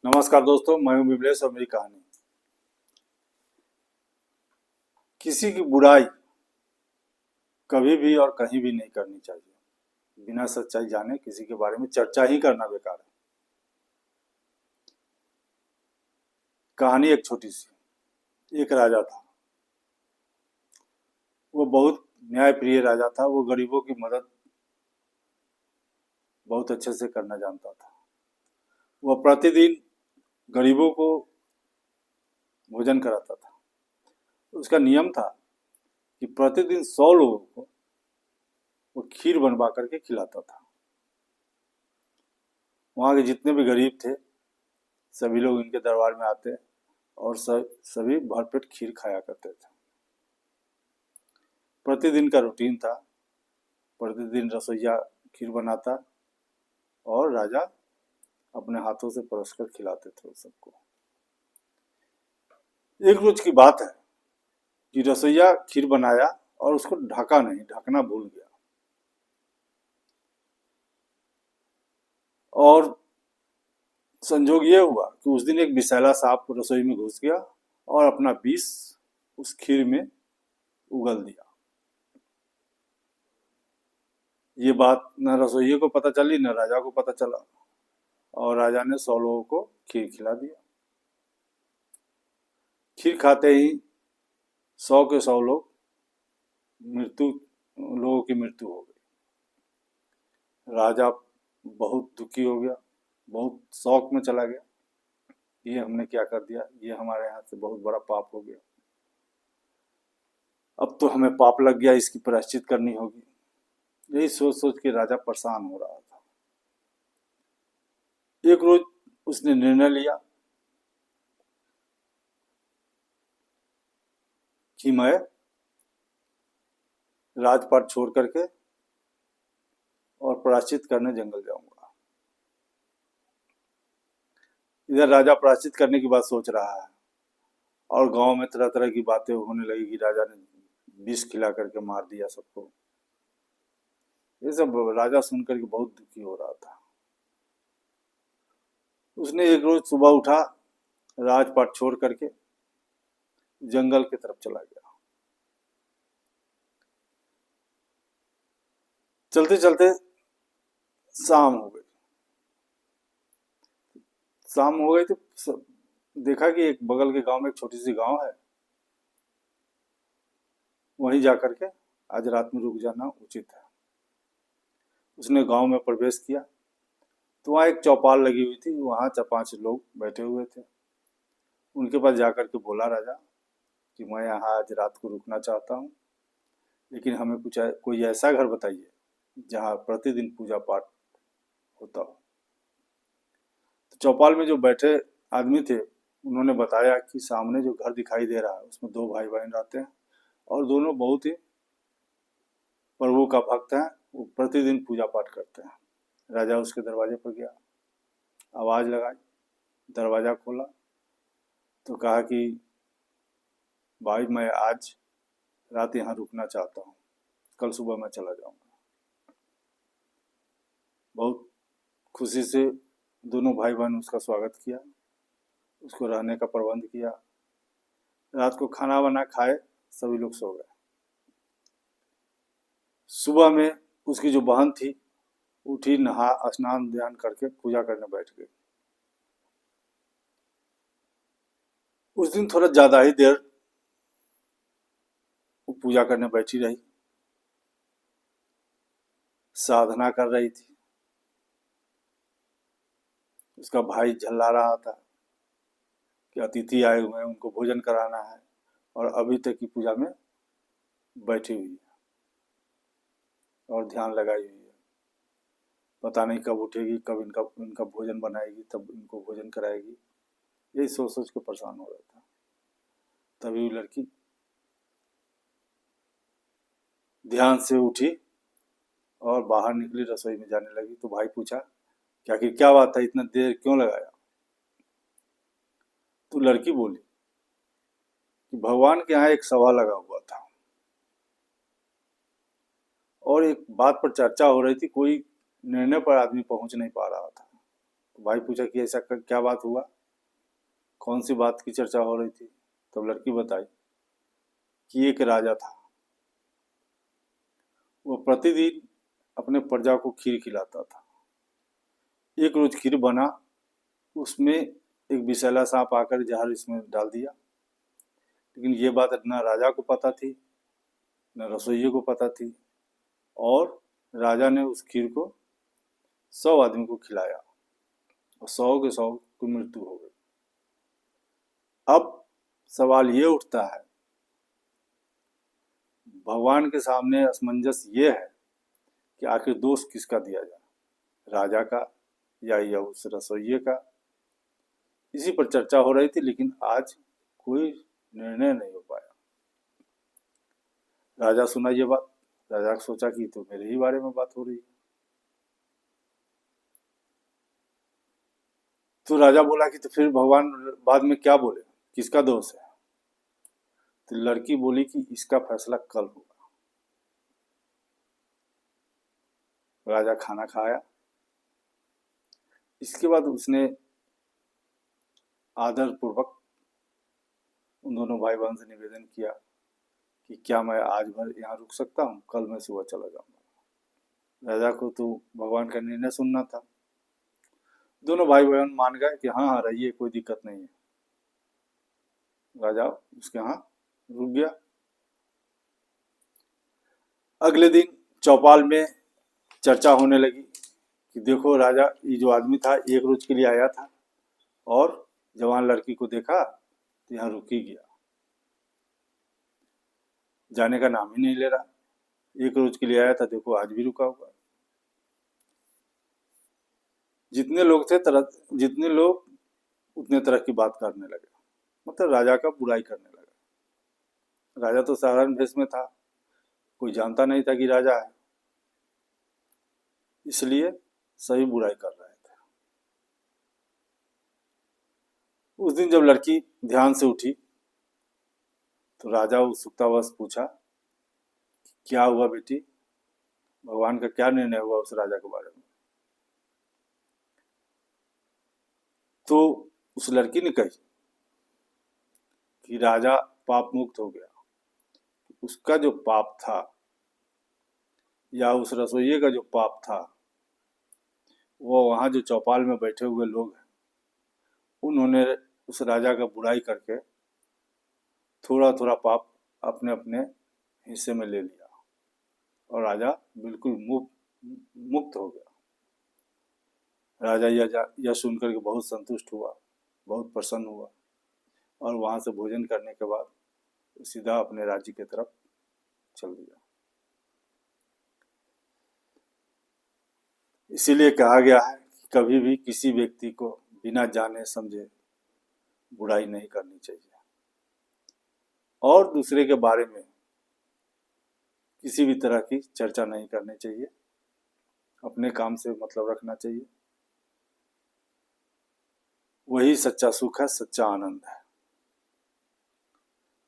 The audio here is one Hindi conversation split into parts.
नमस्कार दोस्तों, मैं हूं विमलेश और मेरी कहानी। किसी की बुराई कभी भी और कहीं भी नहीं करनी चाहिए। बिना सच्चाई जाने किसी के बारे में चर्चा ही करना बेकार है। कहानी एक छोटी सी। एक राजा था। वो बहुत न्यायप्रिय राजा था। वो गरीबों की मदद बहुत अच्छे से करना जानता था। वह प्रतिदिन गरीबों को भोजन कराता था। उसका नियम था कि प्रतिदिन 100 लोगों को वो खीर बनवा करके खिलाता था। वहाँ के जितने भी गरीब थे सभी लोग इनके दरबार में आते और सभी भरपेट खीर खाया करते थे। प्रतिदिन का रूटीन था। प्रतिदिन रसोइया खीर बनाता और राजा अपने हाथों से परोसकर खिलाते थे सबको। एक रोज की बात है कि रसोइया खीर बनाया और उसको ढका नहीं, ढकना भूल गया। और संजोग ये हुआ कि उस दिन एक विषैला सांप रसोई में घुस गया और अपना विष उस खीर में उगल दिया। ये बात न रसोइये को पता चली न राजा को पता चला और राजा ने 100 लोगों को खीर खिला दिया। खीर खाते ही 100 के 100 लोगों की मृत्यु हो गई। राजा बहुत दुखी हो गया, बहुत शौक में चला गया। ये हमने क्या कर दिया, ये हमारे यहाँ से बहुत बड़ा पाप हो गया। अब तो हमें पाप लग गया, इसकी प्रायश्चित करनी होगी। यही सोच सोच के राजा परेशान हो रहा था। एक रोज उसने निर्णय लिया कि मैं राजपाट छोड़ करके और प्रायश्चित करने जंगल जाऊंगा। इधर राजा प्रायश्चित करने की बात सोच रहा है और गांव में तरह तरह की बातें होने लगी कि राजा ने विष खिला करके मार दिया सबको। ये सब राजा सुनकर के बहुत दुखी हो रहा था। उसने एक रोज सुबह उठा, राजपाट छोड़ करके जंगल की तरफ चला गया। चलते चलते शाम हो गई। शाम हो गई तो देखा कि एक बगल के गांव में एक छोटी सी गांव है। वहीं जाकर के आज रात में रुक जाना उचित है। उसने गांव में प्रवेश किया तो वहाँ एक चौपाल लगी हुई थी। वहाँ 4-5 लोग बैठे हुए थे। उनके पास जाकर के बोला राजा कि मैं यहाँ आज रात को रुकना चाहता हूँ, लेकिन हमें कोई ऐसा घर बताइए जहाँ प्रतिदिन पूजा पाठ होता हो। तो चौपाल में जो बैठे आदमी थे उन्होंने बताया कि सामने जो घर दिखाई दे रहा है उसमें 2 भाई बहन रहते हैं और दोनों बहुत ही प्रभु का भक्त हैं। वो प्रतिदिन पूजा पाठ करते हैं। राजा उसके दरवाजे पर गया, आवाज लगाई, दरवाजा खोला तो कहा कि भाई मैं आज रात यहाँ रुकना चाहता हूँ, कल सुबह मैं चला जाऊंगा। बहुत खुशी से दोनों भाई बहन उसका स्वागत किया, उसको रहने का प्रबंध किया। रात को खाना वाना खाए, सभी लोग सो गए। सुबह में उसकी जो बहन थी उठी, नहा स्नान ध्यान करके पूजा करने बैठ गई। उस दिन थोड़ा ज्यादा ही देर वो पूजा करने बैठी रही, साधना कर रही थी। उसका भाई झल्ला रहा था कि अतिथि आए हुए हैं, उनको भोजन कराना है और अभी तक की पूजा में बैठी हुई है और ध्यान लगाई हुई है। पता नहीं कब उठेगी, कब इनका भोजन बनाएगी, तब इनको भोजन कराएगी। यही सोच सोच के परेशान हो रहा था। तभी वो लड़की ध्यान से उठी और बाहर निकली, रसोई में जाने लगी। तो भाई पूछा कि आखिर क्या बात है, इतना देर क्यों लगाया? तो लड़की बोली कि भगवान के यहाँ एक सभा लगा हुआ था और एक बात पर चर्चा हो रही थी। कोई निर्णय पर आदमी पहुंच नहीं पा रहा था। तो भाई पूछा कि ऐसा क्या बात हुआ, कौन सी बात की चर्चा हो रही थी। तब लड़की बताई कि एक राजा था, वो प्रतिदिन अपने प्रजा को खीर खिलाता था। एक रोज खीर बना, उसमें एक विषैला सांप आकर जहर इसमें डाल दिया। लेकिन ये बात न राजा को पता थी, न रसोइये को पता थी, और राजा ने उस खीर को 100 आदमी को खिलाया और 100 के 100 की मृत्यु हो गई। अब सवाल ये उठता है, भगवान के सामने असमंजस ये है कि आखिर दोष किसका दिया जाए, राजा का या उस रसोइये का। इसी पर चर्चा हो रही थी, लेकिन आज कोई निर्णय नहीं हो पाया। राजा सुना ये बात, राजा ने सोचा कि तो मेरे ही बारे में बात हो रही है। तो राजा बोला कि तो फिर भगवान बाद में क्या बोले, किसका दोष है। तो लड़की बोली कि इसका फैसला कल होगा। राजा खाना खाया, इसके बाद उसने आदर पूर्वक उन दोनों भाई बहन से निवेदन किया कि क्या मैं आज भर यहाँ रुक सकता हूँ, कल मैं सुबह चला जाऊंगा। राजा को तो भगवान का निर्णय सुनना था। दोनों भाई बहन मान गए कि हाँ हाँ रहिए, कोई दिक्कत नहीं है। राजा उसके यहाँ रुक गया। अगले दिन चौपाल में चर्चा होने लगी कि देखो राजा, ये जो आदमी था एक रोज के लिए आया था और जवान लड़की को देखा तो यहाँ रुक ही गया, जाने का नाम ही नहीं ले रहा। एक रोज के लिए आया था, देखो आज भी रुका हुआ। जितने लोग उतने तरह की बात करने लगे, मतलब राजा का बुराई करने लगे। राजा तो साधारण भेष में था, कोई जानता नहीं था कि राजा है, इसलिए सभी बुराई कर रहे थे। उस दिन जब लड़की ध्यान से उठी तो राजा उत्सुकतावश पूछा, क्या हुआ बेटी, भगवान का क्या निर्णय हुआ उस राजा के बारे में। तो उस लड़की ने कही कि राजा पाप मुक्त हो गया। उसका जो पाप था या उस रसोइये का जो पाप था, वो वहां जो चौपाल में बैठे हुए लोग हैं, उन्होंने उस राजा का बुराई करके थोड़ा थोड़ा पाप अपने अपने हिस्से में ले लिया और राजा बिल्कुल मुक्त हो गया। राजा यह सुनकर के बहुत संतुष्ट हुआ, बहुत प्रसन्न हुआ, और वहां से भोजन करने के बाद सीधा अपने राज्य की तरफ चल दिया। इसीलिए कहा गया है कि कभी भी किसी व्यक्ति को बिना जाने समझे बुराई नहीं करनी चाहिए और दूसरे के बारे में किसी भी तरह की चर्चा नहीं करनी चाहिए। अपने काम से मतलब रखना चाहिए, वही सच्चा सुख है, सच्चा आनंद है।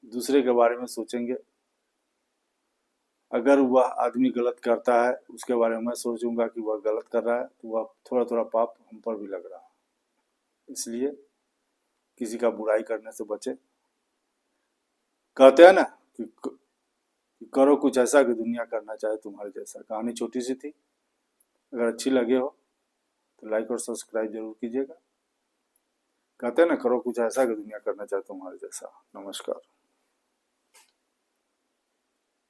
दूसरे के बारे में सोचेंगे, अगर वह आदमी गलत करता है, उसके बारे में मैं सोचूंगा कि वह गलत कर रहा है, तो वह थोड़ा थोड़ा पाप हम पर भी लग रहा है। इसलिए किसी का बुराई करने से बचे। कहते हैं ना कि करो कुछ ऐसा कि दुनिया करना चाहे तुम्हारे जैसा। कहानी छोटी सी थी, अगर अच्छी लगे हो तो लाइक और सब्सक्राइब जरूर कीजिएगा। कहते हैं ना, करो कुछ ऐसा कि दुनिया करना चाहे तुम्हारे जैसा। नमस्कार।